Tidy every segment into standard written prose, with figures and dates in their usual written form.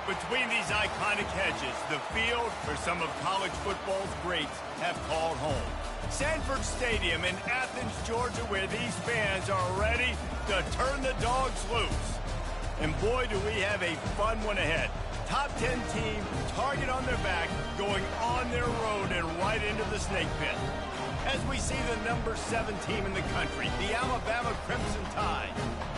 Between these iconic hedges, the field where some of college football's greats have called home. Sanford Stadium in Athens, Georgia, where these fans are ready to turn the dogs loose. And boy, do we have a fun one ahead. Top 10 team, target on their back, going on their road and right into the snake pit. As we see the number 7 team in the country, the Alabama Crimson Tide,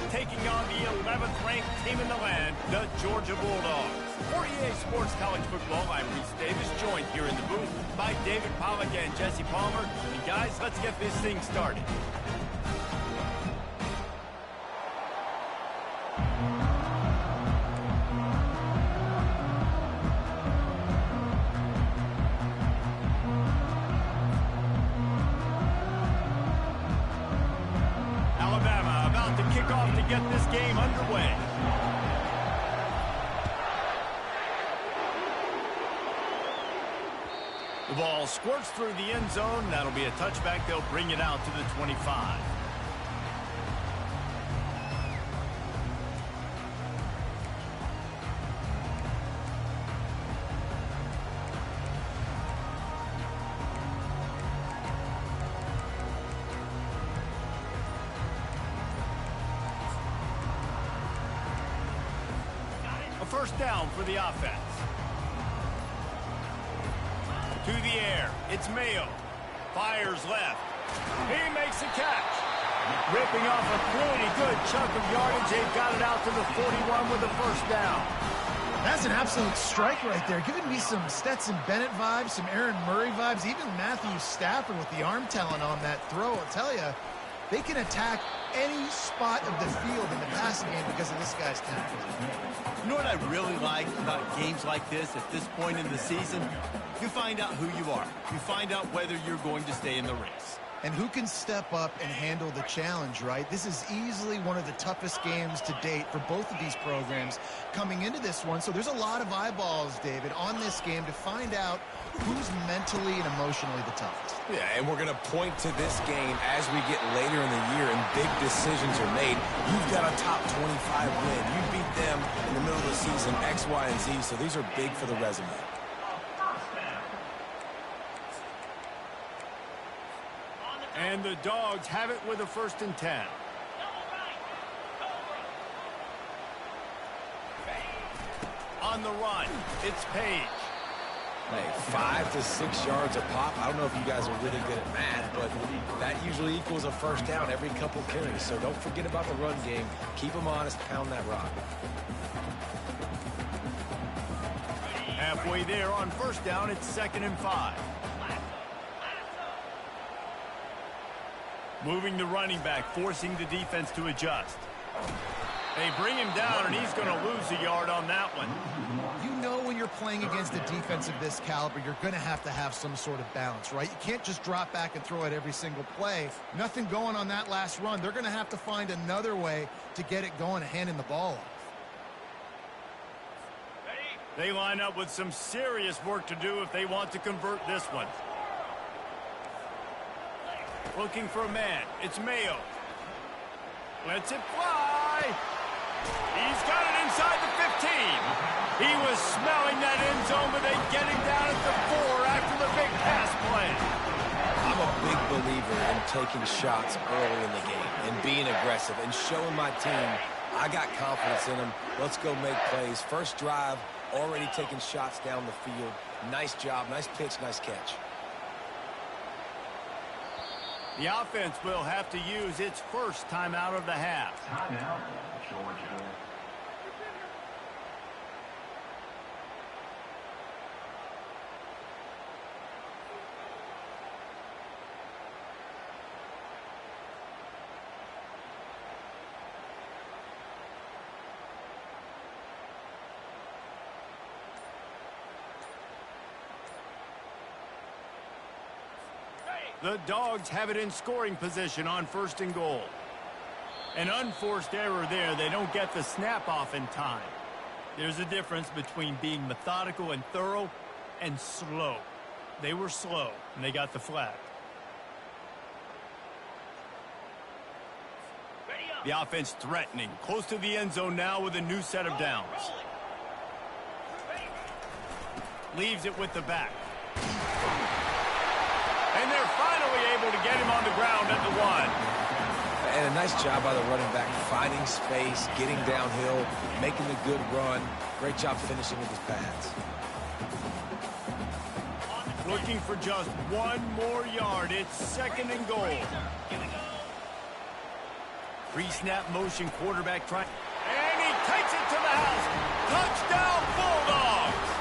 taking on the 11th ranked team in the land, the Georgia Bulldogs. For EA Sports College Football, I'm Reese Davis, joined here in the booth by David Pollack and Jesse Palmer. And guys, let's get this thing started. Off to get this game underway. The ball squirts through the end zone. That'll be a touchback. They'll bring it out to the 25. First down for the offense. To the air, it's Mayo. Fires left. He makes a catch. Ripping off a pretty good chunk of yardage. They've got it out to the 41 with the first down. That's an absolute strike right there. Giving me some Stetson Bennett vibes, some Aaron Murray vibes, even Matthew Stafford with the arm talent on that throw. I'll tell you, they can attack any spot of the field in the passing game because of this guy's talent. You know what I really like about games like this at this point in the season? You find out who you are. You find out whether you're going to stay in the race. And who can step up and handle the challenge, right? This is easily one of the toughest games to date for both of these programs coming into this one. So there's a lot of eyeballs, David, on this game to find out who's mentally and emotionally the toughest. Yeah, and we're going to point to this game as we get later in the year and big decisions are made. You've got a top 25 win. You beat them in the middle of the season, X, Y, and Z, so these are big for the resume. And the Dogs have it with a 1st and 10. On the run, it's Page. Hey, 5 to 6 yards a pop. I don't know if you guys are really good at math, but that usually equals a first down every couple carries. So don't forget about the run game. Keep them honest, pound that rock. Halfway there on 1st down, it's 2nd and 5. Moving the running back, forcing the defense to adjust. They bring him down, and he's going to lose a yard on that one. You know when you're playing against a defense of this caliber, you're going to have some sort of balance, right? You can't just drop back and throw it every single play. Nothing going on that last run. They're going to have to find another way to get it going and handing the ball off. They line up with some serious work to do if they want to convert this one. Looking for a man. It's Mayo. Lets it fly. He's got it inside the 15. He was smelling that end zone, but they get him down at the 4 after the big pass play. I'm a big believer in taking shots early in the game and being aggressive and showing my team I got confidence in them. Let's go make plays. First drive, already taking shots down the field. Nice job, nice pitch, nice catch. The offense will have to use its first timeout of the half. Timeout, Georgia. The Dogs have it in scoring position on 1st and goal. An unforced error there. They don't get the snap off in time. There's a difference between being methodical and thorough and slow. They were slow, and they got the flag. The offense threatening. Close to the end zone now with a new set of downs. leaves it with the back. And they're finally able to get him on the ground at the 1. And a nice job by the running back, finding space, getting downhill, making a good run. Great job finishing with his pads. Looking for just 1 more yard. It's 2nd and goal. Pre-snap motion, quarterback trying. And he takes it to the house. Touchdown, Bulldogs!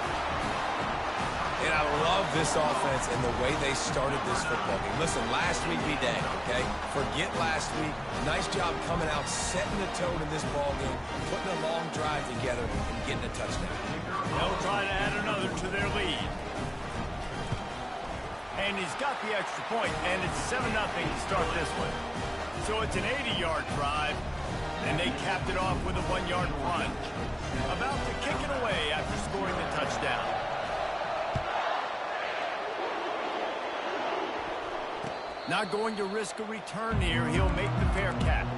And I love this offense and the way they started this football game. Listen, last week we did, okay? Forget last week. Nice job coming out, setting the tone in this ball game, putting a long drive together, and getting a touchdown. They'll try to add another to their lead. And he's got the extra point, and it's 7-0 to start this one. So it's an 80-yard drive, and they capped it off with a 1-yard run. About to kick it away after scoring the touchdown. Not going to risk a return here. He'll make the fair catch.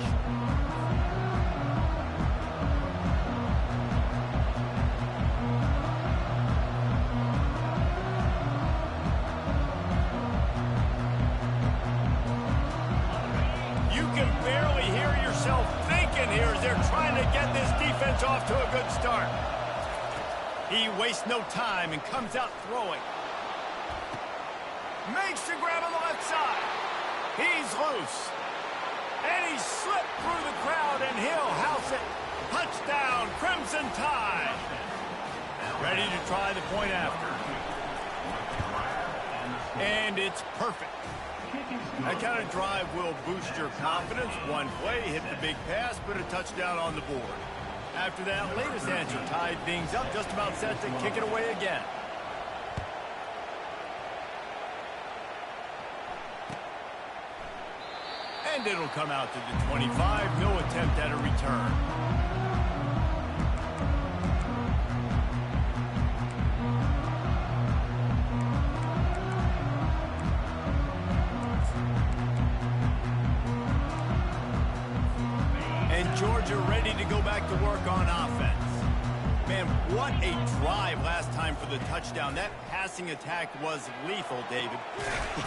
You can barely hear yourself thinking here as they're trying to get this defense off to a good start. He wastes no time and comes out throwing. Makes the grab on the left side. He's loose. And he slipped through the crowd, and he'll house it. Touchdown, Crimson Tide. Ready to try the point after. And it's perfect. That kind of drive will boost your confidence. One play, hit the big pass, put a touchdown on the board. After that latest answer tied things up, just about set to kick it away again. And it'll come out to the 25. No attempt at a return. And Georgia ready to go back to work on offense. Man, what a drive last time for the touchdown. That passing attack was lethal, David.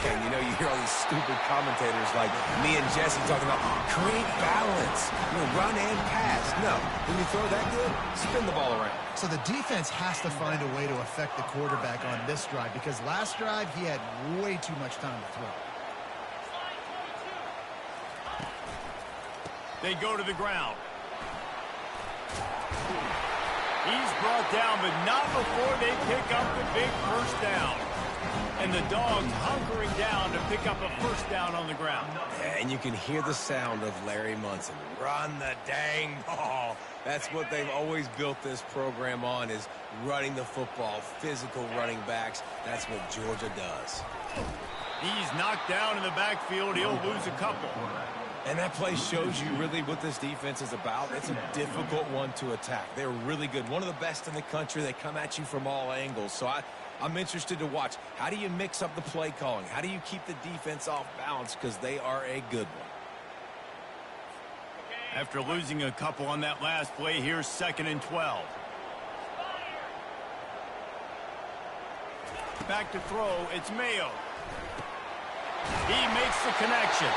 Yeah, you know, you hear all these stupid commentators like me and Jesse talking about create balance, run and pass. No, when you throw that good, spin the ball around. So the defense has to find a way to affect the quarterback on this drive because last drive he had way too much time to throw. They go to the ground. He's brought down, but not before they pick up the big first down. And the Dogs hunkering down to pick up a first down on the ground. And you can hear the sound of Larry Munson. Run the dang ball. That's what they've always built this program on, is running the football, physical running backs. That's what Georgia does. He's knocked down in the backfield. He'll lose a couple. And that play shows you really what this defense is about. It's a difficult one to attack. They're really good. One of the best in the country. They come at you from all angles. So I'm interested to watch. How do you mix up the play calling? How do you keep the defense off balance? Because they are a good one. After losing a couple on that last play, here's 2nd and 12. Back to throw. It's Mayo. He makes the connection.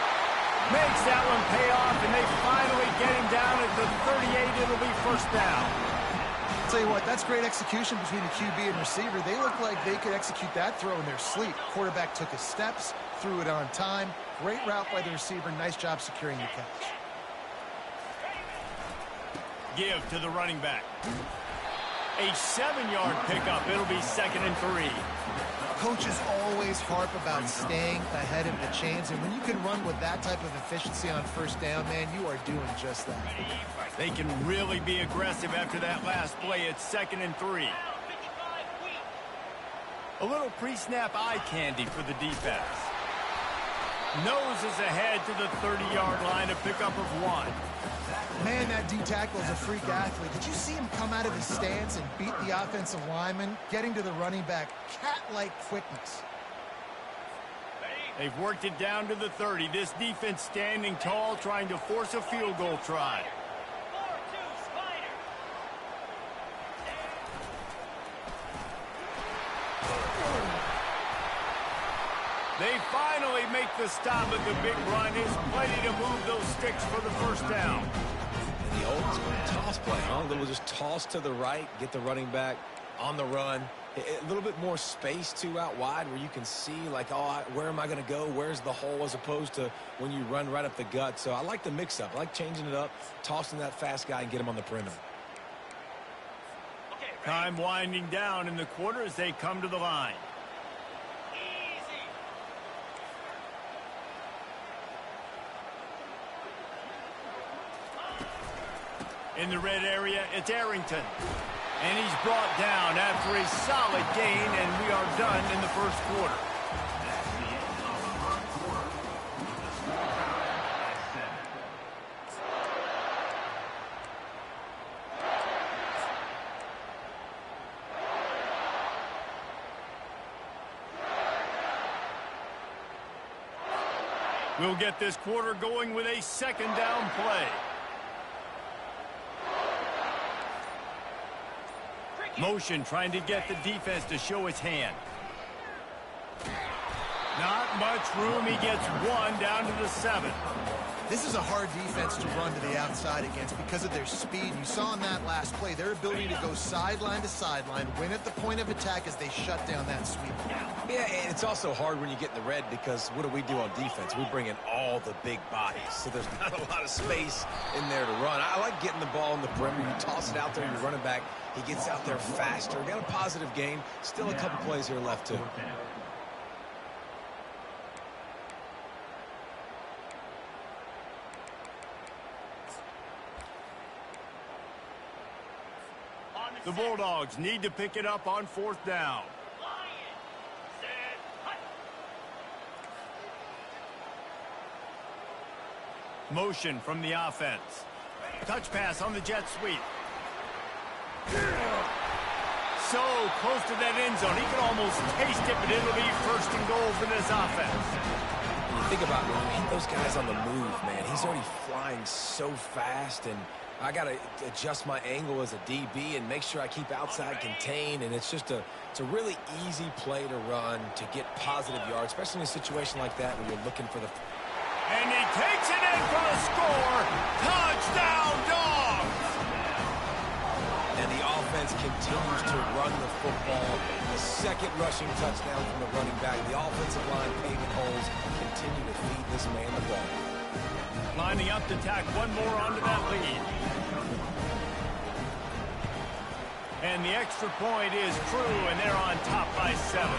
Makes that one pay off, and they finally get him down at the 38. It'll be first down. I'll tell you what, that's great execution between the QB and receiver. They look like they could execute that throw in their sleep. Quarterback took his steps, threw it on time. Great route by the receiver. Nice job securing the catch. Give to the running back. A 7-yard pickup. It'll be 2nd and 3. Coaches always harp about staying ahead of the chains, and when you can run with that type of efficiency on first down, man, you are doing just that. They can really be aggressive after that last play. It's 2nd and 3. A little pre-snap eye candy for the defense. Noses ahead to the 30-yard line, a pickup of 1. Man, that D-tackle is a freak athlete. Did you see him come out of his stance and beat the offensive lineman, getting to the running back? Cat-like quickness. They've worked it down to the 30. This defense standing tall, trying to force a field goal try. They finally make the stop at the big run. Is plenty to move those sticks for the first down. And the old toss play, huh? A little just toss to the right, get the running back on the run. A little bit more space, too, out wide where you can see, like, oh, where am I going to go? Where's the hole, as opposed to when you run right up the gut. So I like the mix-up. I like changing it up, tossing that fast guy and get him on the perimeter. Time winding down in the quarter as they come to the line. In the red area, it's Arrington. And he's brought down after a solid gain, and we are done in the first quarter. We'll get this quarter going with a second down play. Motion trying to get the defense to show its hand. Not much room. He gets one down to the 7. This is a hard defense to run to the outside against because of their speed. You saw in that last play their ability to go sideline to sideline, win at the point of attack as they shut down that sweep. Yeah, and it's also hard when you get in the red because what do on defense? We bring in all the big bodies, so there's not a lot of space in there to run. I like getting the ball in the perimeter. You toss it out there, you run it back. He gets out there faster. Got a positive game. Still a couple plays here left, too. The Bulldogs need to pick it up on 4th down. Motion from the offense. Touch pass on the jet sweep. So close to that end zone. He can almost taste it, but it'll be 1st and goal for this offense. When you think about when you hit those guys on the move, man, he's already flying so fast, and I got to adjust my angle as a DB and make sure I keep outside contained, and it's a really easy play to run to get positive yards, especially in a situation like that where you're looking for the... And he takes it in for the score. Touchdown, Dogs! And the offense continues to run the football. The second rushing touchdown from the running back. The offensive line paving holes continue to feed this man the ball. Lining up to tack one more onto that lead. And the extra point is true, and they're on top by 7.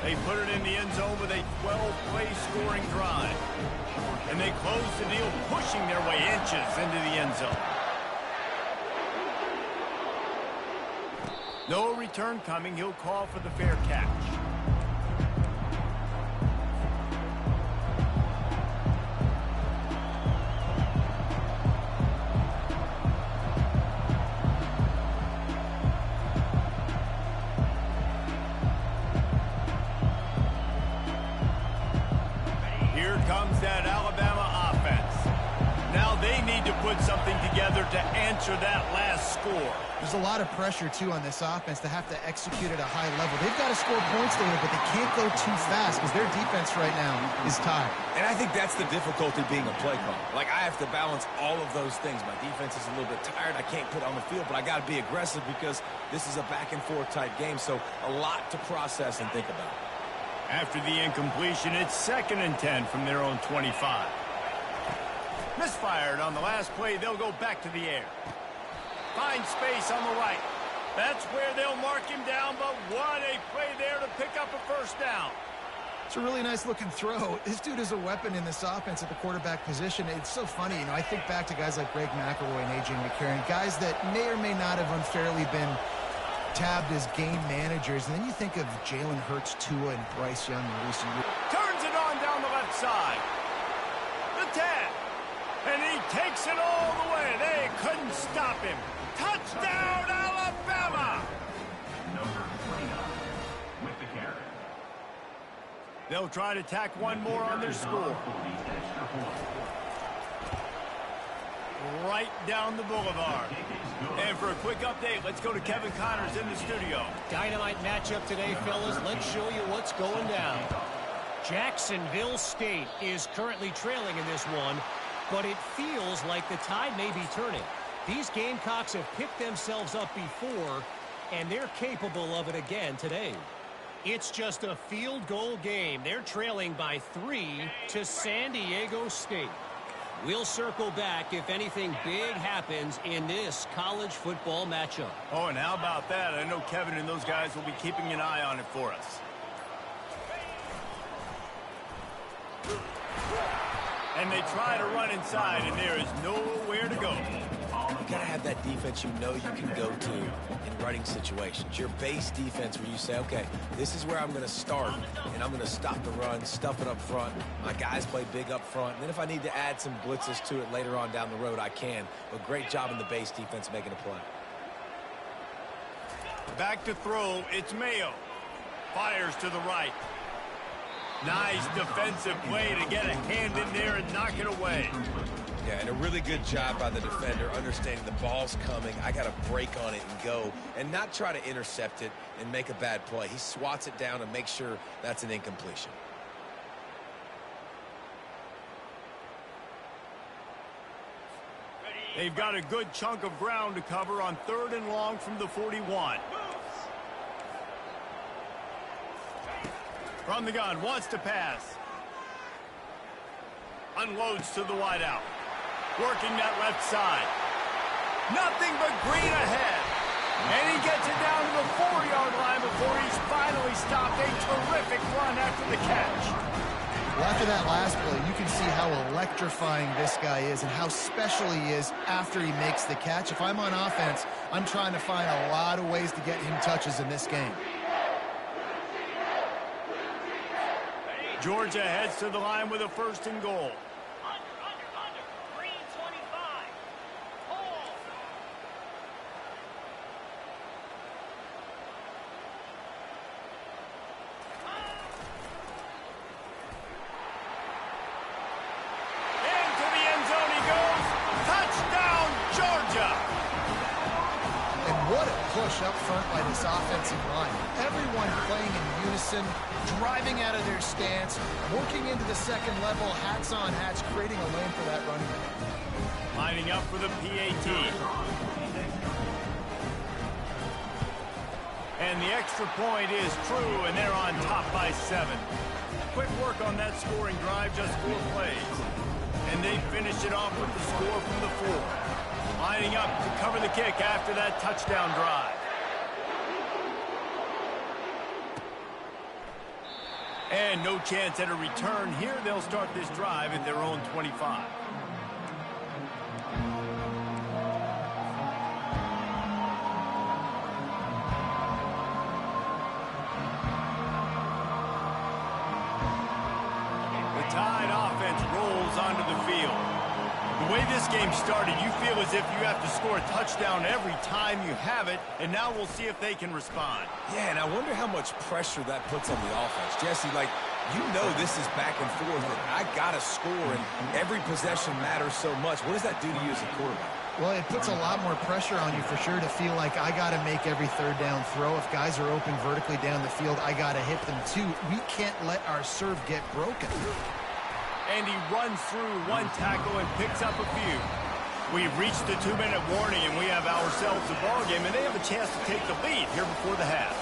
They put it in the end zone with a 12-play scoring drive. And they close the deal, pushing their way inches into the end zone. No return coming. He'll call for the fair catch. Here comes that Alabama offense. Now they need to put something together to answer that last score. There's a lot of pressure, too, on this offense to have to execute at a high level. They've got to score points there, but they can't go too fast because their defense right now is tired. And I think that's the difficulty being a play caller. Like, I have to balance all of those things. My defense is a little bit tired. I can't put it on the field, but I got to be aggressive because this is a back-and-forth type game, so a lot to process and think about. After the incompletion, it's 2nd and 10 from their own 25. Misfired on the last play. They'll go back to the air. Find space on the right. That's where they'll mark him down, but what a play there to pick up a 1st down. It's a really nice-looking throw. This dude is a weapon in this offense at the quarterback position. It's so funny. You know, I think back to guys like Greg McElroy and A.J. McCarron, guys that may or may not have unfairly been tabbed as game managers. And then you think of Jalen Hurts, Tua, and Bryce Young in recent years. Turns it on down the left side. The 10. And he takes it all the way. They couldn't stop him. Touchdown, Alabama! Number 29 with the carry. They'll try to tack one more on their score. Right right down the boulevard. And for a quick update, let's go to Kevin Connors in the studio. Dynamite matchup today, fellas. Let's show you what's going down. Jacksonville State is currently trailing in this one, but it feels like the tide may be turning. These Gamecocks have picked themselves up before, and they're capable of it again today. It's just a field goal game. They're trailing by 3 to San Diego State. We'll circle back if anything big happens in this college football matchup. Oh, and how about that? I know Kevin and those guys will be keeping an eye on it for us. And they try to run inside, and there is nowhere to go. You gotta have that defense you know you can go to in running situations. Your base defense where you say, okay, this is where I'm gonna start, and I'm gonna stop the run, stuff it up front. My guys play big up front, and then if I need to add some blitzes to it later on down the road, I can. But great job in the base defense making a play. Back to throw, it's Mayo. Fires to the right. Nice defensive play to get a hand in there and knock it away. Yeah, and a really good job by the defender understanding the ball's coming. I got to break on it and go and not try to intercept it and make a bad play. He swats it down and makes sure that's an incompletion. They've got a good chunk of ground to cover on 3rd and long from the 41. From the gun, wants to pass. Unloads to the wideout. Working that left side. Nothing but green ahead. And he gets it down to the 4-yard line before he's finally stopped. A terrific run after the catch. Well, after that last play, you can see how electrifying this guy is and how special he is after he makes the catch. If I'm on offense, I'm trying to find a lot of ways to get him touches in this game. Georgia heads to the line with a 1st and goal. Under. Green 25. Hold. Into the end zone he goes. Touchdown, Georgia. And what a push up front by this offensive line. Everyone playing in unison, driving out of their stance, working into the second level, hats on hats, creating a lane for that running back. Lining up for the PAT. And the extra point is true, and they're on top by 7. Quick work on that scoring drive, just 4 plays. And they finish it off with the score from the 4. Lining up to cover the kick after that touchdown drive. And no chance at a return here. They'll start this drive at their own 25. The Tide offense rolls onto the field. The way this game started, you feel as if you have to score a touchdown every time you have it, and now we'll see if they can respond. Yeah, and I wonder how much pressure that puts on the offense. Jesse, like, you know this is back and forth, and I got to score, and every possession matters so much. What does that do to you as a quarterback? Well, it puts a lot more pressure on you for sure to feel like I got to make every 3rd down throw. If guys are open vertically down the field, I got to hit them too. We can't let our serve get broken. And he runs through 1 tackle and picks up a few. We've reached the 2-minute warning, and we have ourselves a ball game, and they have a chance to take the lead here before the half.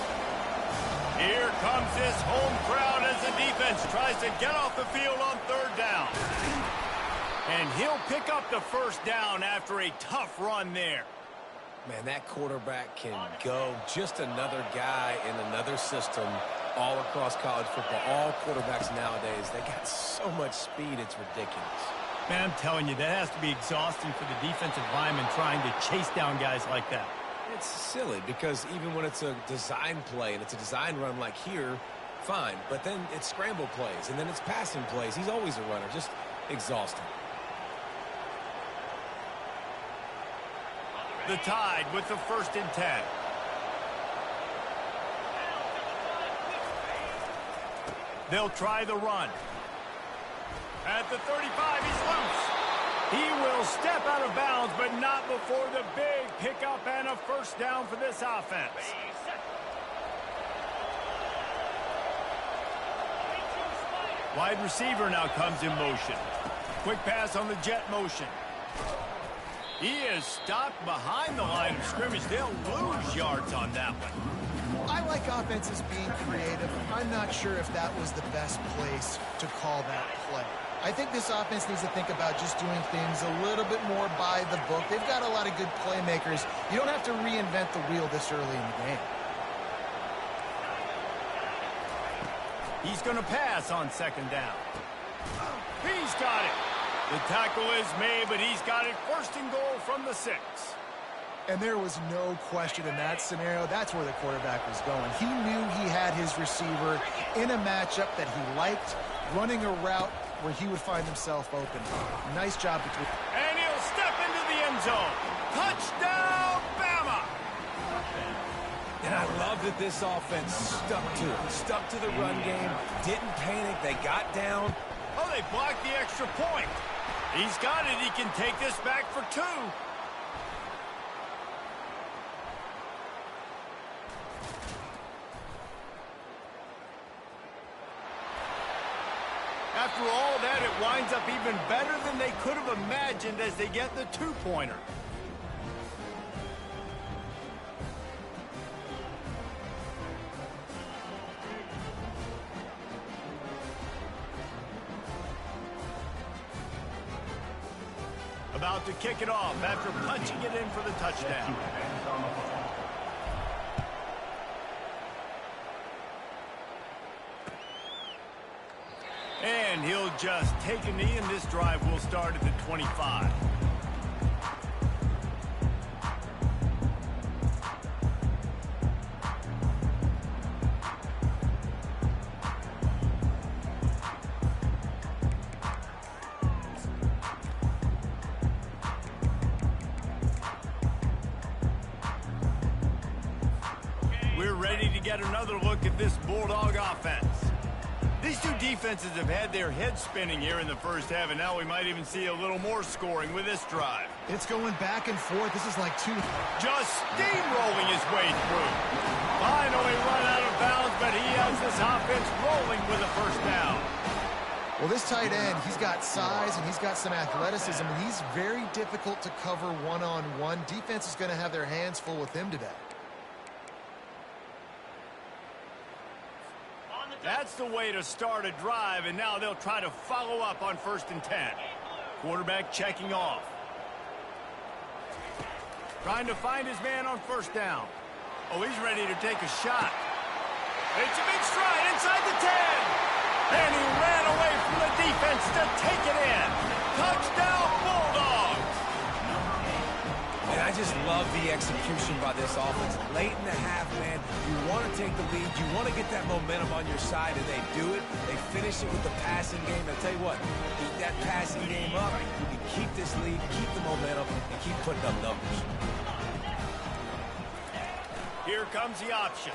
Here comes this home crowd as the defense tries to get off the field on 3rd down. And he'll pick up the 1st down after a tough run there. Man, that quarterback can go. Just another guy in another system all across college football. All quarterbacks nowadays, they got so much speed, it's ridiculous. Man, I'm telling you, that has to be exhausting for the defensive lineman trying to chase down guys like that. It's silly because even when it's a design play and it's a design run like here, fine. But then it's scramble plays and then it's passing plays. He's always a runner. Just exhausting. The Tide with the 1st and 10. They'll try the run. At the 35, he's loose. He will step out of bounds bounds, but not before the big pickup and a first down for this offense. Wide receiver now comes in motion. Quick pass on the jet motion. He is stopped behind the line of scrimmage. They'll lose yards on that one. I like offenses being creative. I'm not sure if that was the best place to call that play. I think this offense needs to think about just doing things a little bit more by the book. They've got a lot of good playmakers. You don't have to reinvent the wheel this early in the game. He's going to pass on second down. He's got it. The tackle is made, but he's got it first and goal from the 6. And there was no question in that scenario. That's where the quarterback was going. He knew he had his receiver in a matchup that he liked, running a route where he would find himself open. Nice job between. And he'll step into the end zone. Touchdown, Bama! And I love that this offense stuck to it. Stuck to the run game, didn't panic, they got down. Oh, they blocked the extra point. He's got it. He can take this back for 2. After all that, it winds up even better than they could have imagined as they get the 2-pointer. About to kick it off after punching it in for the touchdown. And he'll just take a knee, and this drive will start at the 25. We're ready to get another look at this Bulldog offense. These two defenses have had their heads spinning here in the first half, and now we might even see a little more scoring with this drive. It's going back and forth. This is like 2. Just steamrolling his way through. Finally run out of bounds, but he has this offense rolling with a first down. Well, this tight end, he's got size and he's got some athleticism, and he's very difficult to cover one-on-one. Defense is going to have their hands full with him today. That's the way to start a drive, and now they'll try to follow up on 1st and 10. Quarterback checking off. Trying to find his man on 1st down. Oh, he's ready to take a shot. It's a big stride inside the 10. And he ran away from the defense to take it in. Touchdown, Bulldogs. And I just love the execution by this offense. Late in the half, man, you want to take the lead. You want to get that momentum on your side, and they do it. They finish it with the passing game. I'll tell you what, keep that passing game up. You can keep this lead, keep the momentum, and keep putting up numbers. Here comes the option.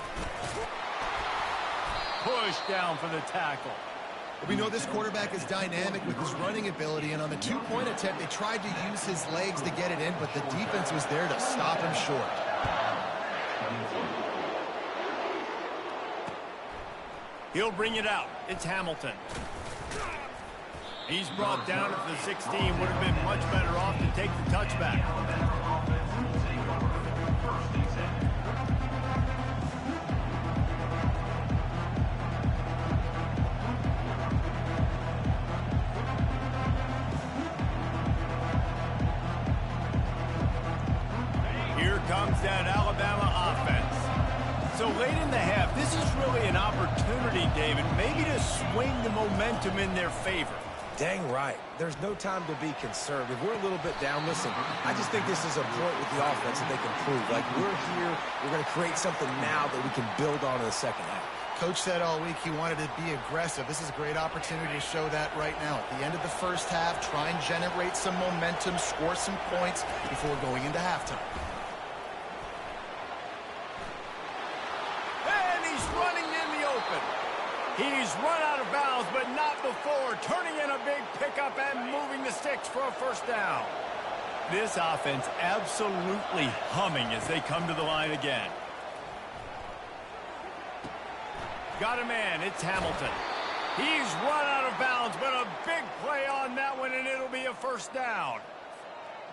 Push down for the tackle. We know this quarterback is dynamic with his running ability, and on the 2-point attempt, they tried to use his legs to get it in, but the defense was there to stop him short. He'll bring it out. It's Hamilton. He's brought down at the 16. Would have been much better off to take the touchback. Here comes that Alabama offense. So late in the half, this is really an opportunity, David, maybe to swing the momentum in their favor. Dang right. There's no time to be concerned. If we're a little bit down, listen, I just think this is a point with the offense that they can prove. Like, we're here, we're going to create something now that we can build on in the second half. Coach said all week he wanted to be aggressive. This is a great opportunity to show that right now. At the end of the first half, try and generate some momentum, score some points before going into halftime. He's run out of bounds, but not before turning in a big pickup and moving the sticks for a first down. This offense absolutely humming as they come to the line again. Got a man, it's Hamilton. He's run out of bounds, but a big play on that one, and it'll be a first down.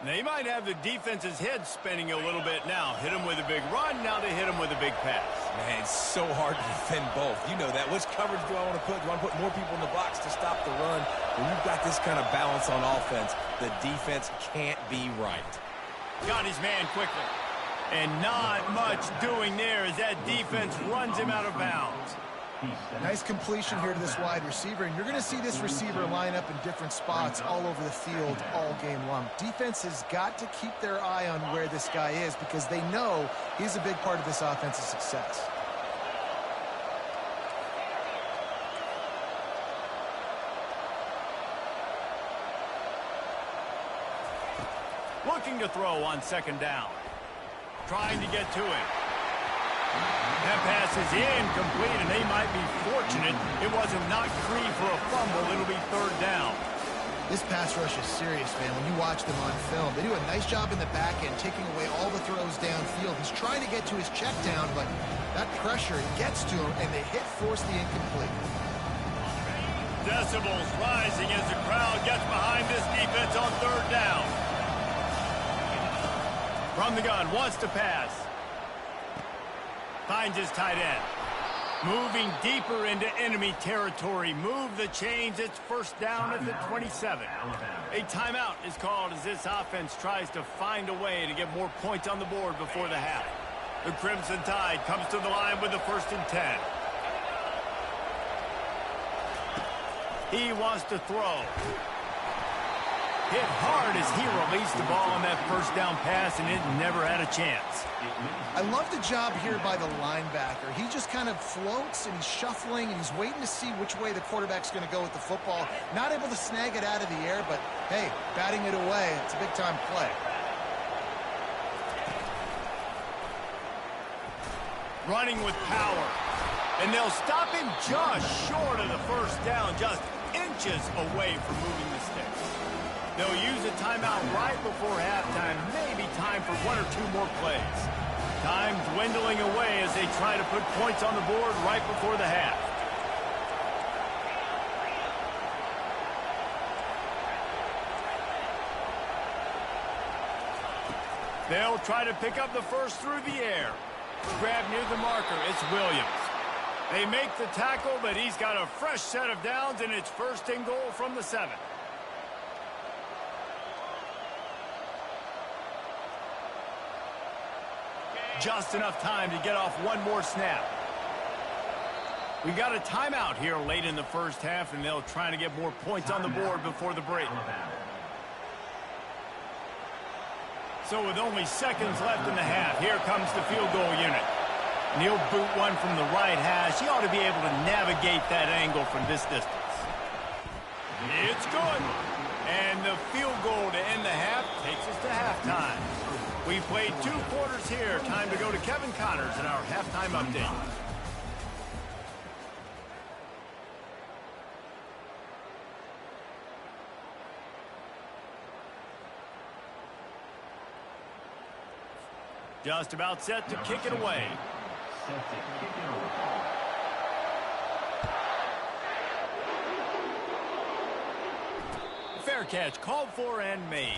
They might have the defense's head spinning a little bit now. Hit him with a big run, now they hit him with a big pass. Man, it's so hard to defend both. You know that. Which coverage do I want to put? Do I want to put more people in the box to stop the run? When you've got this kind of balance on offense, the defense can't be right. Got his man quickly. And not much doing there as that defense runs him out of bounds. Nice completion here to this wide receiver, and you're going to see this receiver line up in different spots all over the field all game long. Defense has got to keep their eye on where this guy is because they know he's a big part of this offense's success. Looking to throw on second down. Trying to get to him. That pass is incomplete, and they might be fortunate it wasn't knocked free for a fumble. It'll be third down. This pass rush is serious, man. When you watch them on film, they do a nice job in the back end, taking away all the throws downfield. He's trying to get to his check down, but that pressure gets to him, and they force the incomplete. Decibels rising as the crowd gets behind this defense on third down. From the gun, wants to pass. Finds his tight end. Moving deeper into enemy territory. Move the chains. It's first down at the 27. A timeout is called as this offense tries to find a way to get more points on the board before the half. The Crimson Tide comes to the line with the 1st and 10. He wants to throw. Hit hard as he released the ball on that first down pass, and it never had a chance. I love the job here by the linebacker. He just kind of floats, and he's shuffling, and he's waiting to see which way the quarterback's going to go with the football. Not able to snag it out of the air, but, hey, batting it away, it's a big-time play. Running with power. And they'll stop him just short of the first down, just inches away from moving the sticks. They'll use a timeout right before halftime, maybe time for one or two more plays. Time dwindling away as they try to put points on the board right before the half. They'll try to pick up the first through the air. Grab near the marker, it's Williams. They make the tackle, but he's got a fresh set of downs, and it's 1st and goal from the 7. Just enough time to get off one more snap. We got a timeout here late in the first half, and they'll try to get more points on the board before the break. So with only seconds left in the half, here comes the field goal unit. And he'll boot one from the right hash. He ought to be able to navigate that angle from this distance. It's good. And the field goal to end the half takes us to halftime. We played 2 quarters here. Time to go to Kevin Connors in our halftime update. Just about set to kick it away. Fair catch called for and made.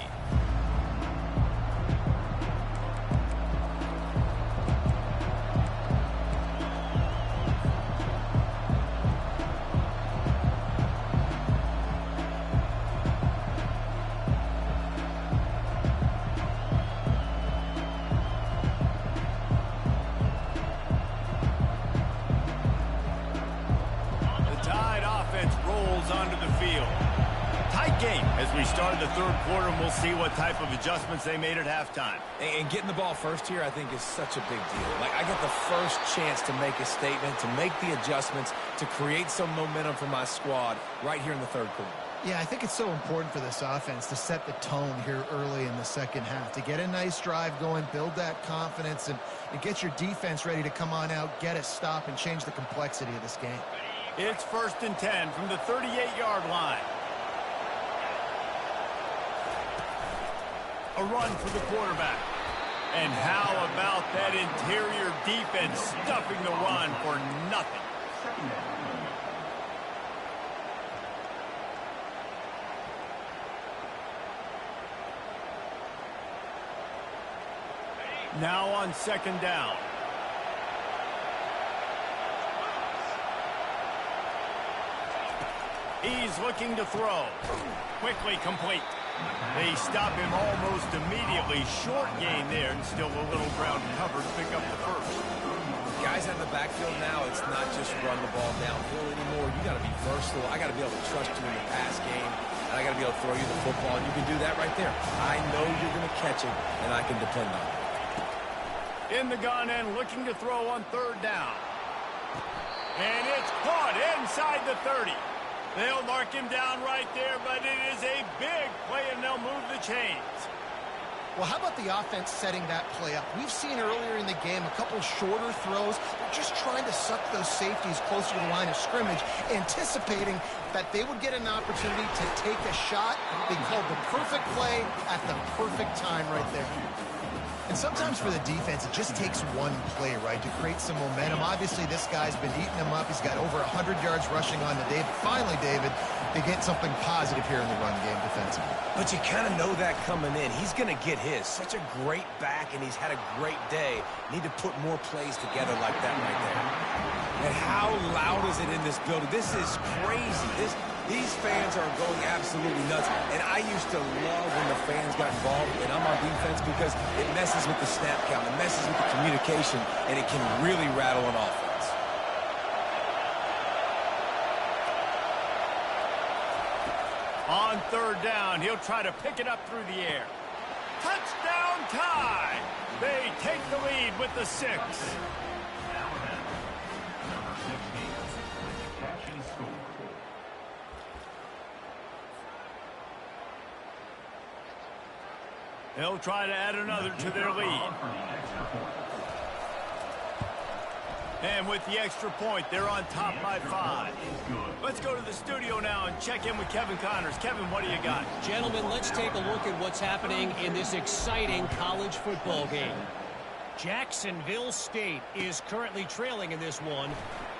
As we start the third quarter, and we'll see what type of adjustments they made at halftime. And getting the ball first here, I think, is such a big deal. Like, I get the first chance to make a statement, to make the adjustments, to create some momentum for my squad right here in the third quarter. Yeah, I think it's so important for this offense to set the tone here early in the second half, to get a nice drive going, build that confidence, and get your defense ready to come on out, get a stop, and change the complexity of this game. It's 1st and 10 from the 38-yard line. A run for the quarterback. And how about that interior defense stuffing the run for nothing? Now on second down. He's looking to throw. Quickly complete. They stop him almost immediately. Short gain there, and still a little ground covered. Pick up the first. Guys out of the backfield now, it's not just run the ball downhill anymore. You got to be versatile. I got to be able to trust you in the pass game, and I got to be able to throw you the football, and you can do that right there. I know you're going to catch it, and I can depend on it. In the gun and looking to throw on third down. And it's caught inside the 30. They'll mark him down right there, but it is a big play, and they'll move the chains. Well, how about the offense setting that play up? We've seen earlier in the game a couple shorter throws. They're just trying to suck those safeties closer to the line of scrimmage, anticipating that they would get an opportunity to take a shot. They called the perfect play at the perfect time right there. And sometimes for the defense, it just takes one play, right, to create some momentum. Obviously, this guy's been eating them up. He's got over 100 yards rushing on to David. Finally, David, they get something positive here in the run game defensively. But you kind of know that coming in. He's going to get his. Such a great back, and he's had a great day. Need to put more plays together like that right there. And how loud is it in this building? This is crazy. These fans are going absolutely nuts. And I used to love when the fans got involved, and I'm on defense, because it messes with the snap count. It messes with the communication, and it can really rattle an offense. On third down, he'll try to pick it up through the air. Touchdown tie! They take the lead with the 6. They'll try to add another to their lead. And with the extra point, they're on top by 5. Let's go to the studio now and check in with Kevin Connors. Kevin, what do you got? Gentlemen, let's take a look at what's happening in this exciting college football game. Jacksonville State is currently trailing in this one,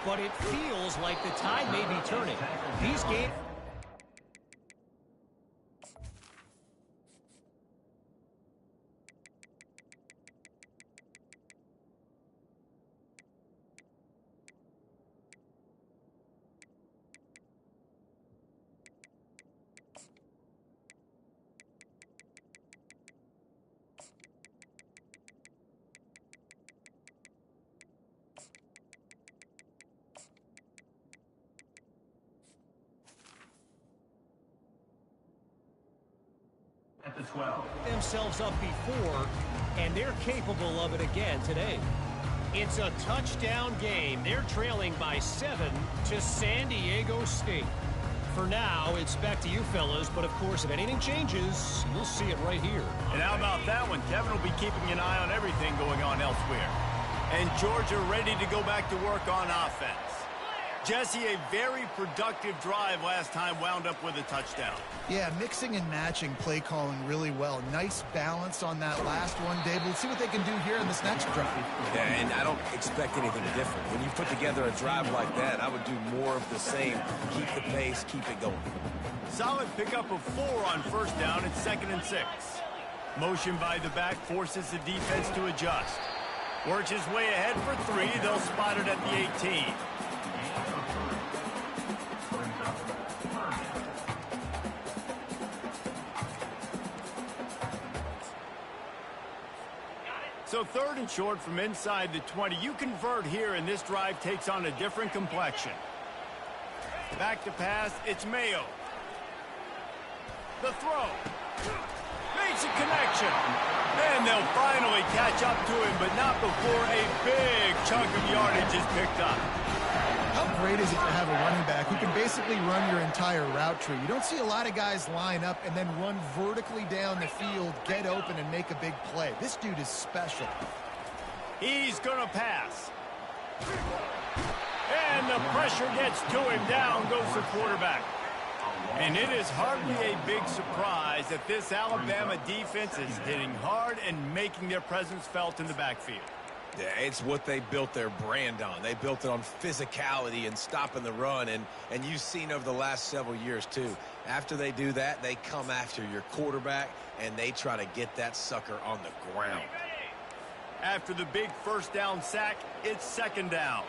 but it feels like the tide may be turning. These games... At the 12. themselves up before, and they're capable of it again today. It's a touchdown game. They're trailing by 7 to San Diego State. For now, it's back to you fellas, but of course, if anything changes, you'll see it right here. And how about that one? Kevin will be keeping an eye on everything going on elsewhere. And Georgia ready to go back to work on offense. Jesse, a very productive drive last time, wound up with a touchdown. Yeah, mixing and matching play calling really well. Nice balance on that last one, Dave. We'll see what they can do here in this next drive. Yeah, and I don't expect anything different. When you put together a drive like that, I would do more of the same. Keep the pace, keep it going. Solid pickup of 4 on first down. It's 2nd and 6. Motion by the back forces the defense to adjust. Works his way ahead for 3. They'll spot it at the 18. So 3rd and short from inside the 20. You convert here, and this drive takes on a different complexion. Back to pass. It's Mayo. The throw. Makes a connection. And they'll finally catch up to him, but not before a big chunk of yardage is picked up. How great is it to have a running back who can basically run your entire route tree? You don't see a lot of guys line up and then run vertically down the field, get open, and make a big play. This dude is special. He's going to pass. And the pressure gets to him. Down goes the quarterback. And it is hardly a big surprise that this Alabama defense is hitting hard and making their presence felt in the backfield. Yeah, it's what they built their brand on. They built it on physicality and stopping the run, and you've seen over the last several years, too. After they do that, they come after your quarterback, and they try to get that sucker on the ground. After the big first down sack, it's second down.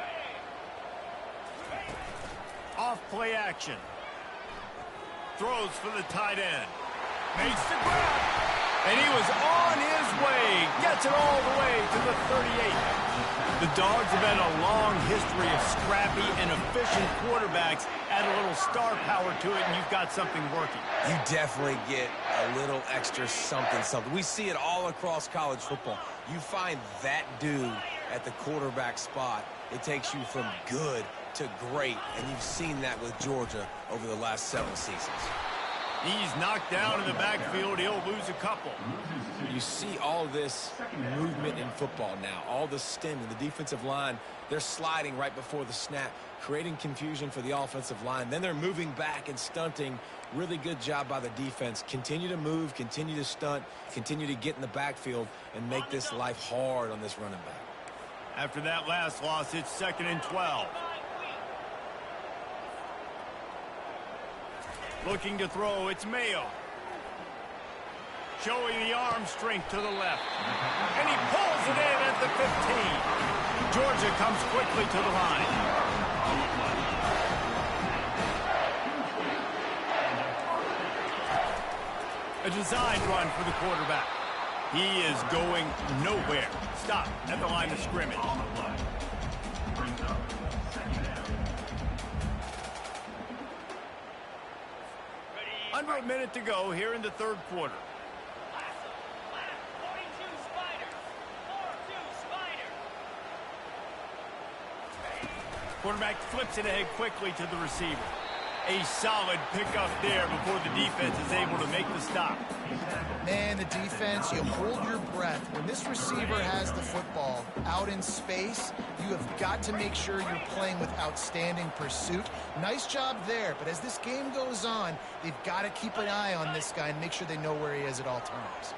Off play action. Throws for the tight end. Makes the grab. And he was on his way. Gets it all the way to the 38. The Dogs have had a long history of scrappy and efficient quarterbacks. Add a little star power to it, and you've got something working. You definitely get a little extra something. We see it all across college football. You find that dude at the quarterback spot, it takes you from good to great, and you've seen that with Georgia over the last several seasons. He's knocked down in the backfield. He'll lose a couple. You see all this movement in football now, all the stemming, the defensive line, they're sliding right before the snap, creating confusion for the offensive line. Then they're moving back and stunting. Really good job by the defense. Continue to move, continue to stunt, continue to get in the backfield and make this life hard on this running back. After that last loss, it's 2nd and 12. Looking to throw, it's Mayo. Showing the arm strength to the left. And he pulls it in at the 15. Georgia comes quickly to the line. A design run for the quarterback. He is going nowhere. Stop at the line of scrimmage. Under a minute to go here in the third quarter. Quarterback flips it ahead quickly to the receiver. A solid pickup there before the defense is able to make the stop. Man, the defense, you hold your breath. When this receiver has the football out in space, you have got to make sure you're playing with outstanding pursuit. Nice job there, but as this game goes on, they've got to keep an eye on this guy and make sure they know where he is at all times.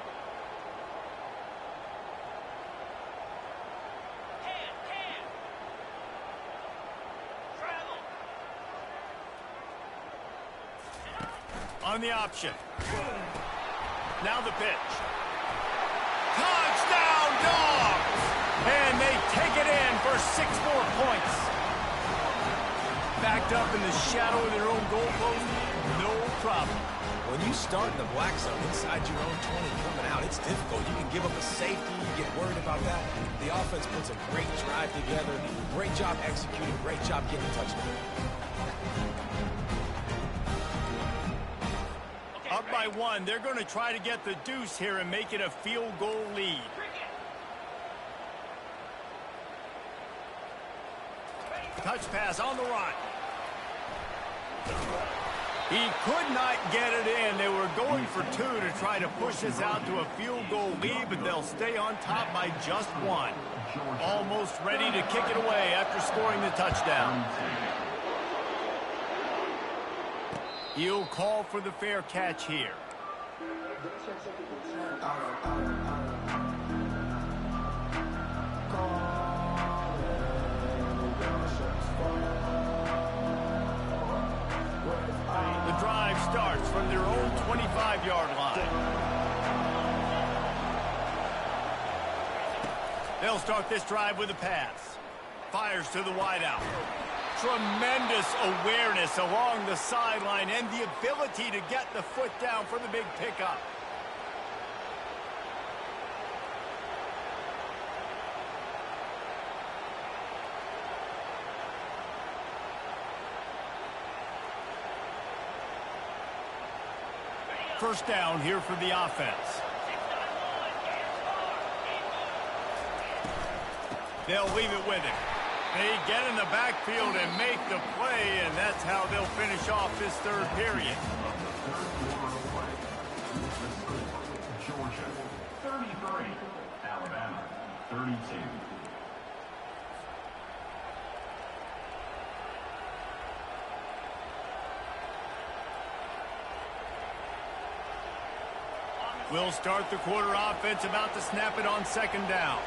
On the option. Now the pitch. Touchdown, Dogs! And they take it in for 6 more points. Backed up in the shadow of their own goalpost, no problem. When you start in the black zone inside your own 20 coming out, it's difficult. You can give up a safety. You get worried about that. The offense puts a great drive together. Great job executing. Great job getting a touchdown. Up by 1, they're going to try to get the deuce here and make it a field goal lead. Touch pass on the run. He could not get it in. They were going for 2 to try to push this out to a field goal lead, but they'll stay on top by just 1. Almost ready to kick it away after scoring the touchdown. He'll call for the fair catch here. The drive starts from their own 25-yard line. They'll start this drive with a pass. Fires to the wideout. Tremendous awareness along the sideline and the ability to get the foot down for the big pickup. First down here for the offense. They'll leave it with him. They get in the backfield and make the play, and that's how they'll finish off this third period. Georgia 33, Alabama 32. We'll start the quarter offense, about to snap it on second down.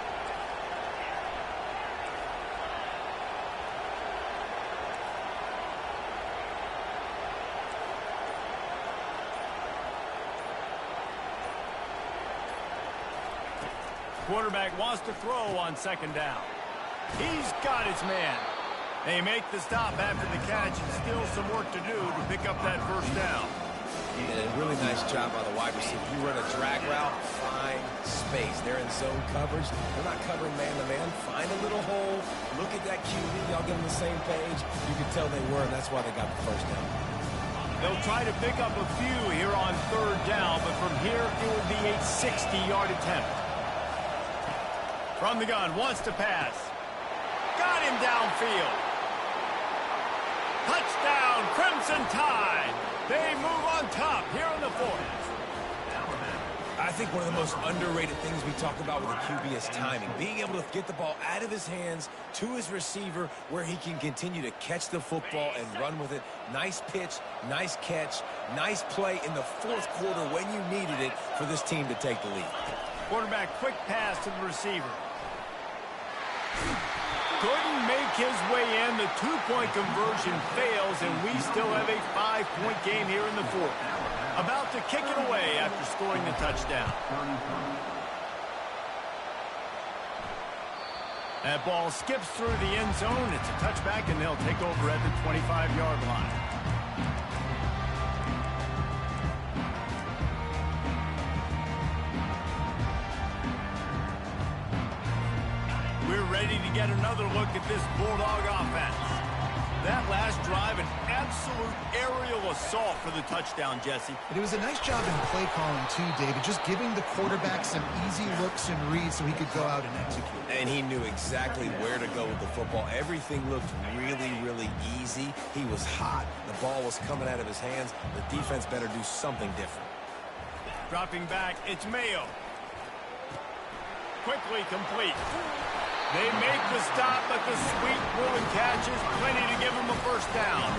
Quarterback wants to throw on second down. He's got his man. They make the stop after the catch, and still some work to do to pick up that first down. And a really nice job by the wide receiver. You run a drag route, find space. They're in zone coverage. They're not covering man-to-man. Find a little hole. Look at that QB. Y'all get on the same page. You can tell they were, and that's why they got the first down. They'll try to pick up a few here on third down, but from here it will be a 60-yard attempt. From the gun, wants to pass. Got him downfield. Touchdown, Crimson Tide. They move on top here in the fourth. I think one of the most underrated things we talk about with a QB is timing. Being able to get the ball out of his hands to his receiver where he can continue to catch the football and run with it. Nice pitch, nice catch, nice play in the fourth quarter when you needed it for this team to take the lead. Quarterback, quick pass to the receiver. Couldn't make his way in. The two-point conversion fails, and we still have a 5-point game here in the fourth. About to kick it away after scoring the touchdown. That ball skips through the end zone. It's a touchback, and they'll take over at the 25-yard line. We're ready to get another look at this Bulldog offense. That last drive, an absolute aerial assault for the touchdown, Jesse. And it was a nice job in play calling too, David, just giving the quarterback some easy looks and reads so he could go out and execute. And he knew exactly where to go with the football. Everything looked really, really easy. He was hot. The ball was coming out of his hands. The defense better do something different. Dropping back, it's Mayo. Quickly complete. They make the stop, but the sweet Bruin catches plenty to give him a first down.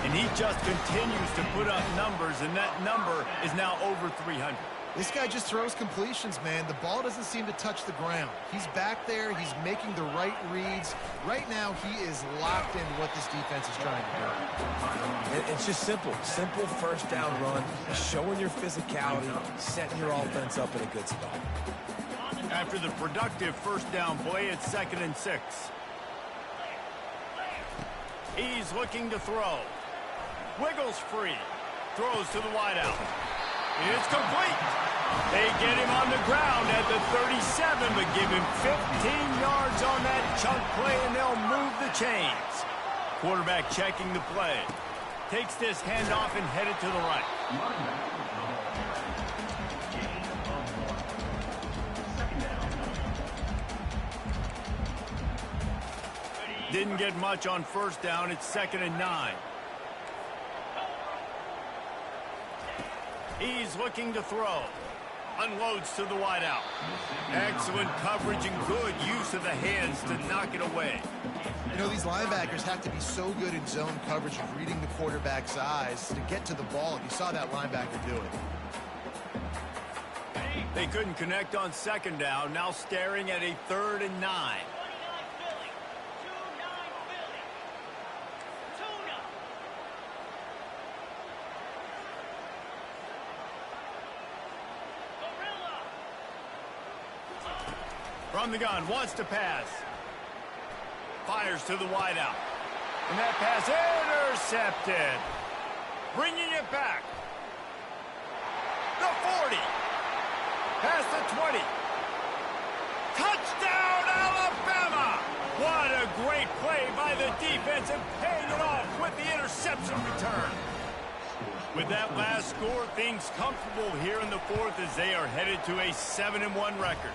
And he just continues to put up numbers, and that number is now over 300. This guy just throws completions, man. The ball doesn't seem to touch the ground. He's back there. He's making the right reads. Right now, he is locked into what this defense is trying to do. It's just simple. Simple first down run, showing your physicality, setting your offense up in a good spot. After the productive first down play, it's 2nd and 6. He's looking to throw. Wiggles free. Throws to the wideout. It's complete. They get him on the ground at the 37, but give him 15 yards on that chunk play, and they'll move the chains. Quarterback checking the play. Takes this handoff and headed to the right. Didn't get much on first down. It's 2nd and 9. He's looking to throw. Unloads to the wideout. Excellent coverage and good use of the hands to knock it away. You know, these linebackers have to be so good in zone coverage of reading the quarterback's eyes to get to the ball. You saw that linebacker do it. They couldn't connect on second down. Now staring at a 3rd and 9. From the gun, wants to pass. Fires to the wideout. And that pass intercepted. Bringing it back. The 40. Past the 20. Touchdown, Alabama! What a great play by the defense and paying it off with the interception return. With that last score, things comfortable here in the fourth as they are headed to a 7-1 record.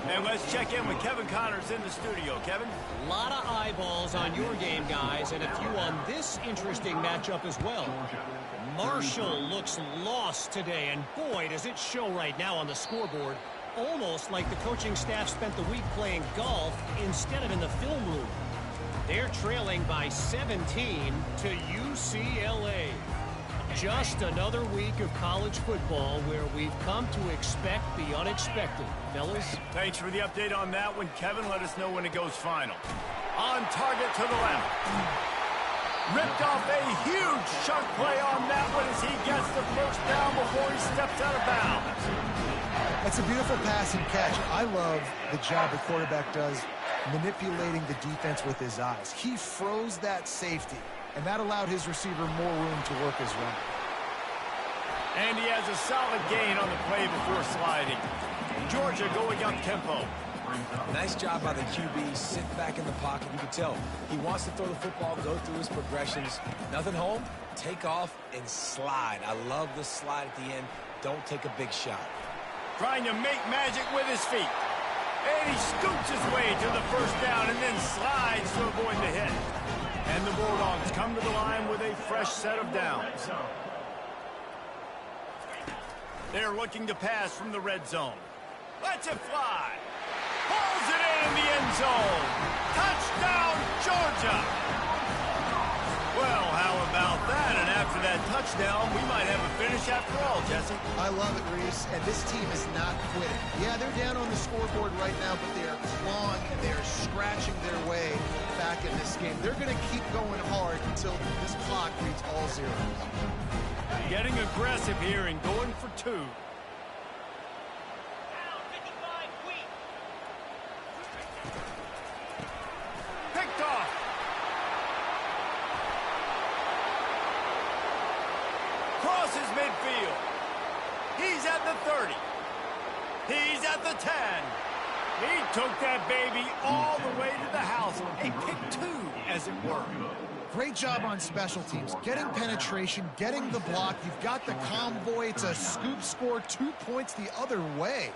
And let's check in with Kevin Connors in the studio. Kevin? A lot of eyeballs on your game, guys, and a few on this interesting matchup as well. Marshall looks lost today, and boy, does it show right now on the scoreboard. Almost like the coaching staff spent the week playing golf instead of in the film room. They're trailing by 17 to UCLA. Just another week of college football where we've come to expect the unexpected. Fellas? Thanks for the update on that one, Kevin. Let us know when it goes final. On target to the left. Ripped off a huge chunk play on that one as he gets the first down before he steps out of bounds. That's a beautiful pass and catch. I love the job the quarterback does manipulating the defense with his eyes. He froze that safety, and that allowed his receiver more room to work his run. And he has a solid gain on the play before sliding. Georgia going up tempo. Nice job by the QB. Sit back in the pocket. You can tell he wants to throw the football, go through his progressions. Nothing home, take off and slide. I love the slide at the end. Don't take a big shot. Trying to make magic with his feet. And he scoots his way to the first down and then slides to avoid the hit. And the Bulldogs come to the line with a fresh set of downs. They're looking to pass from the red zone. Lets it fly. Pulls it in the end zone. Touchdown, Georgia. Well, how about that? And after that touchdown, we might have a finish after all, Jesse. I love it, Reese, and this team is not quitting. Yeah, they're down on the scoreboard right now, but they are clawing and they are scratching their way back in this game. They're going to keep going hard until this clock reads all zeros. Getting aggressive here and going for two. Picked off. Crosses midfield. He's at the 30. He's at the 10. He took that baby all the way to the house. A pick two, as it were. Great job on special teams. Getting penetration, getting the block. You've got the convoy. It's a scoop score, 2 points the other way.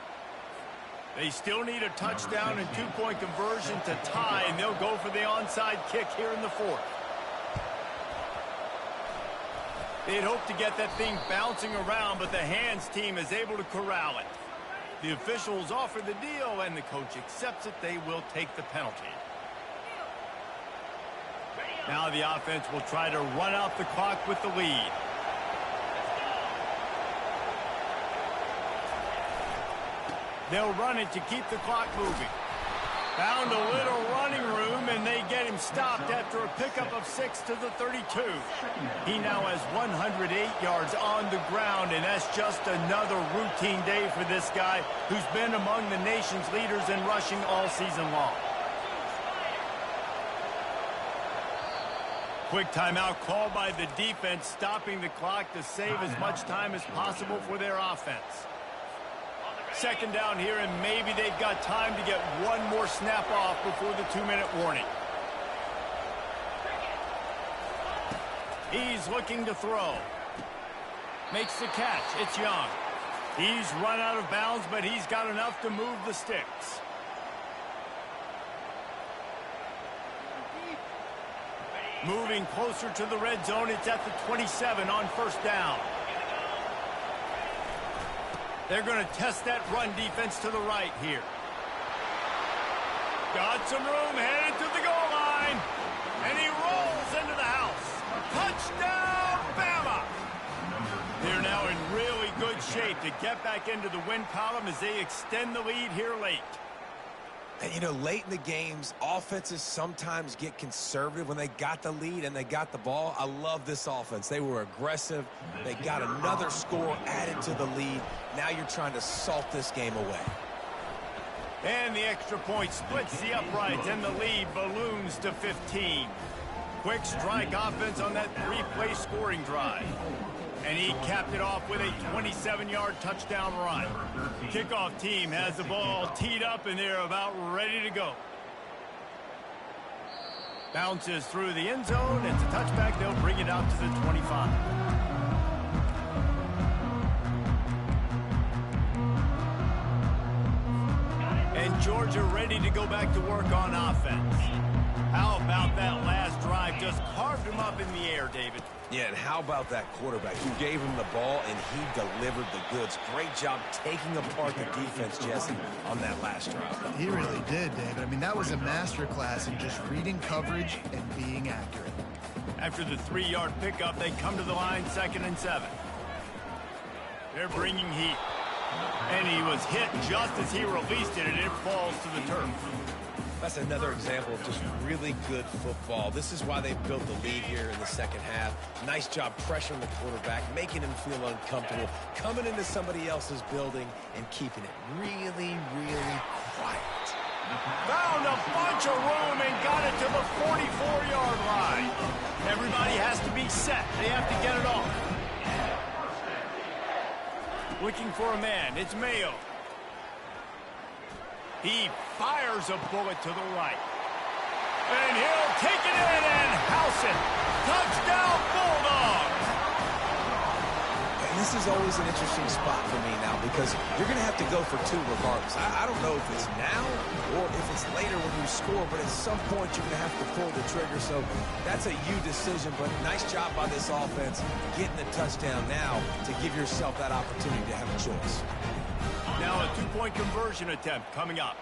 They still need a touchdown and two-point conversion to tie, and they'll go for the onside kick here in the fourth. They'd hope to get that thing bouncing around, but the hands team is able to corral it. The officials offer the deal, and the coach accepts it. They will take the penalty. Now the offense will try to run out the clock with the lead. They'll run it to keep the clock moving. Found a little running room, and they get him stopped after a pickup of 6 to the 32. He now has 108 yards on the ground, and that's just another routine day for this guy who's been among the nation's leaders in rushing all season long. Quick timeout called by the defense, stopping the clock to save as much time as possible for their offense. Second down here, and maybe they've got time to get one more snap off before the 2-minute warning. He's looking to throw. Makes the catch. It's Young. He's run out of bounds, but he's got enough to move the sticks. Moving closer to the red zone. It's at the 27 on first down. They're going to test that run defense to the right here. Got some room, headed to the goal line. And he rolls into the house. Touchdown, Bama! They're now in really good shape to get back into the win column as they extend the lead here late. And, you know, late in the games, offenses sometimes get conservative when they got the lead and they got the ball. I love this offense. They were aggressive. They got another score added to the lead. Now you're trying to salt this game away. And the extra point splits the uprights, and the lead balloons to 15. Quick strike offense on that three-play scoring drive. And he capped it off with a 27-yard touchdown run. Kickoff team has the ball teed up, and they're about ready to go. Bounces through the end zone. It's a touchback. They'll bring it out to the 25. And Georgia ready to go back to work on offense. How about that last drive? Just carved him up in the air, David. Yeah, and how about that quarterback who gave him the ball and he delivered the goods? Great job taking apart the defense, Jesse, on that last drive. He really did, David. I mean, that was a masterclass in just reading coverage and being accurate. After the 3-yard pickup, they come to the line 2nd and 7. They're bringing heat. And he was hit just as he released it, and it falls to the turf. That's another example of just really good football. This is why they built the lead here in the second half. Nice job pressuring the quarterback, making him feel uncomfortable, coming into somebody else's building and keeping it really, really quiet. Found a bunch of room and got it to the 44-yard line. Everybody has to be set. They have to get it off. Looking for a man. It's Mayo. He fires a bullet to the right. And he'll take it in and house it. Touchdown, Bulldogs! And this is always an interesting spot for me now because you're going to have to go for 2 regardless. I don't know if it's now or if it's later when you score, but at some point you're going to have to pull the trigger. So that's a you decision, but nice job by this offense getting the touchdown now to give yourself that opportunity to have a choice. Now a 2-point conversion attempt coming up.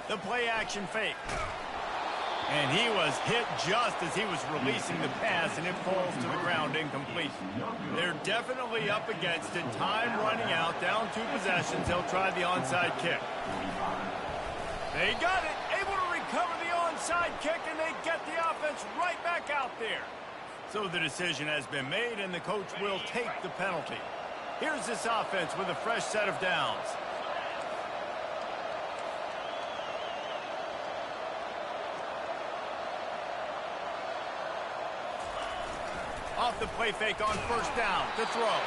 The play-action fake. And he was hit just as he was releasing the pass, and it falls to the ground incomplete. They're definitely up against it. Time running out, down 2 possessions. They'll try the onside kick. They got it, able to recover the onside kick, and they get the offense right back out there. So the decision has been made, and the coach will take the penalty. Here's this offense with a fresh set of downs. Off the play fake on 1st down to throw.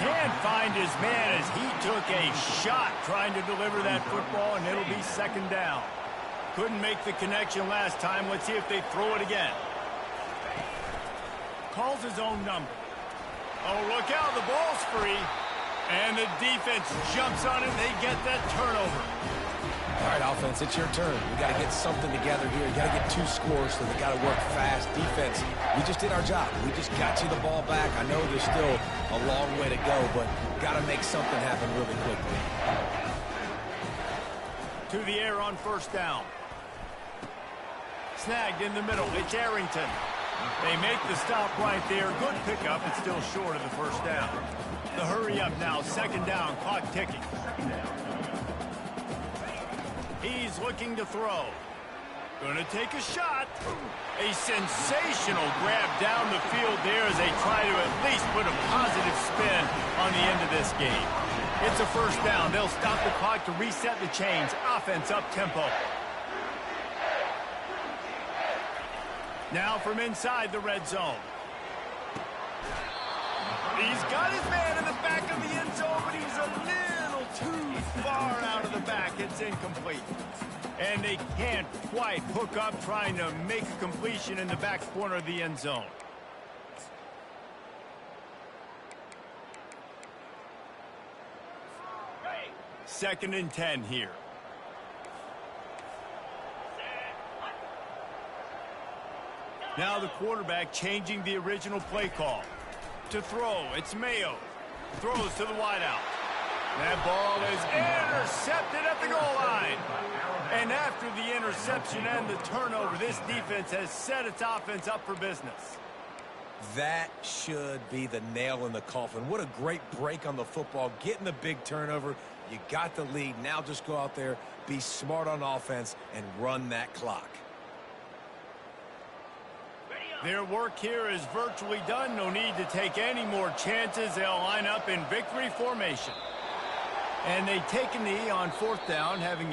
Can't find his man as he took a shot trying to deliver that football, and it'll be 2nd down. Couldn't make the connection last time. Let's see if they throw it again. Calls his own number. Oh, look out, the ball's free. And the defense jumps on it. They get that turnover. All right, offense, it's your turn. We got to get something together here. You got to get 2 scores, so they got to work fast. Defense, we just did our job. We just got you the ball back. I know there's still a long way to go, but got to make something happen really quickly. To the air on 1st down. Snagged in the middle. It's Arrington. They make the stop right there. Good pickup. It's still short of the 1st down. The hurry up now. 2nd down. Clock ticking. He's looking to throw. Going to take a shot. A sensational grab down the field there as they try to at least put a positive spin on the end of this game. It's a 1st down. They'll stop the clock to reset the chains. Offense up tempo. Now from inside the red zone. He's got his man in the back of the end zone, but he's a little too far out of the back. It's incomplete. And they can't quite hook up trying to make a completion in the back corner of the end zone. Second and 10 here. Now the quarterback changing the original play call. To throw, it's Mayo. Throws to the wideout. That ball is intercepted at the goal line. And after the interception and the turnover, this defense has set its offense up for business. That should be the nail in the coffin. What a great break on the football. Getting the big turnover. You got the lead. Now just go out there, be smart on offense, and run that clock. Their work here is virtually done. No need to take any more chances. They'll line up in victory formation. And they take a knee on 4th down, having